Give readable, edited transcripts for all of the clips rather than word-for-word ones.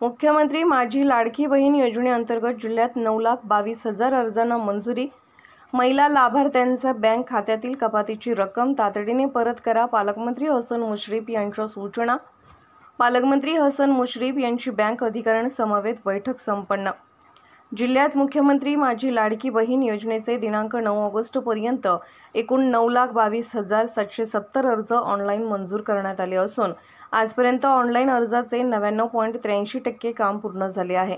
मुख्यमंत्री माझी लाडकी बहीण योजनेअंतर्गत जिल्ह्यात 9,22,000 अर्जांना मंजुरी। महिला लाभार्थ्यांच्या बँक खात्यातील कपातीची रक्कम तातडीने परत करा, पालकमंत्री हसन मुश्रीफ यांच्या सूचना। पालकमंत्री हसन मुश्रीफ यांची बँक अधिकाऱ्यांसमवेत बैठक संपन्न। जिल्ह्यात मुख्यमंत्री माझी लाडकी बहीण योजनेचे दिनांक 9 ऑगस्ट पर्यंत एकूण 9,22,770 अर्ज ऑनलाईन मंजूर करण्यात आले असून आजपर्यंत ऑनलाईन अर्जाचे 99.83% काम पूर्ण झाले आहे।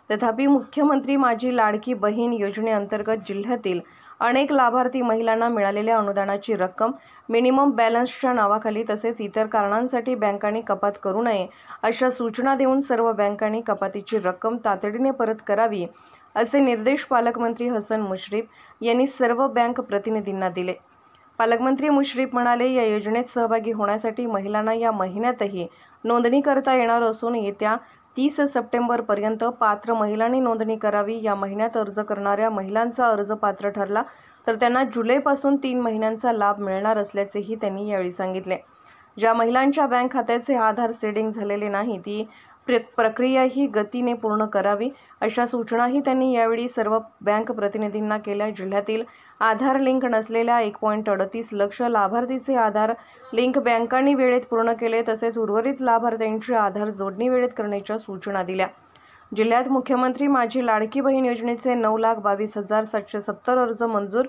तथापि मुख्यमंत्री माझी लाडकी बहीण योजनेअंतर्गत जिल्ह्यातील अनेक लाभार्थी महिलांना मिळालेल्या अनुदानाची रक्कम मिनिमम बॅलन्सच्या नावाखाली तसेच इतर कारणांसाठी बँकांनी कपात करू नये अशा सूचना देऊन सर्व बँकांनी कपातीची रक्कम तातडीने परत करावी असे निर्देश पालकमंत्री हसन मुश्रीफ यांनी सर्व बँक प्रतिनिधींना दिले। पालकमंत्री मुश्रीफ म्हणाले, या योजनेत सहभागी होण्यासाठी महिलांना या महिन्यातही नोंदणी करता येणार असून येत्या 30 सप्टेंबर पर्यंत पात्र महिलांनी नोंदणी करावी। या महिन्यात अर्ज करणाऱ्या महिलांचा अर्ज पात्र ठरला तर त्यांना जुलैपासून 3 महिन्यांचा लाभ मिळणार असल्याचेही त्यांनी यावेळी सांगितले। ज्या महिलांच्या बँक खात्याचे आधार सीडिंग झालेले नाही ती प्रक्रिया ही गतीने पूर्ण करावी अशा सूचनाही त्यांनी यावेळी सर्व बँक प्रतिनिधींना केल्या। जिल्ह्यातील आधार लिंक नसलेल्या 1.38 लाख लाभार्थीचे आधार लिंक बँकांनी वेळेत पूर्ण केले तसेच उर्वरित लाभार्थ्यांची आधार जोडणी वेळेत करण्याच्या सूचना दिल्या। जिल्ह्यात मुख्यमंत्री माझी लाडकी बहीण योजनेचे 9,22,770 अर्ज मंजूर।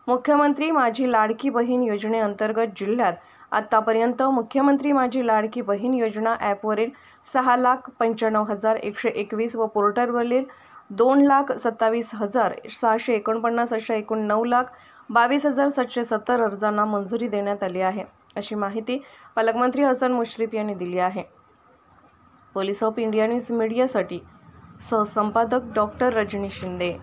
मुख्यमंत्री माझी लाडकी बहीण योजनेअंतर्गत जिल्ह्यात आतापर्यंत मुख्यमंत्री माझी लाडकी बहीण योजना ॲपवरील 6,95,121 व पोर्टलवरील 2,27,649 अशा एकूण 9,22,770 अर्जांना मंजुरी देण्यात आली आहे, अशी माहिती पालकमंत्री हसन मुश्रीफ यांनी दिली आहे। पोलीस ऑफ इंडिया न्यूज मीडियासाठी सहसंपादक डॉक्टर रजनी शिंदे।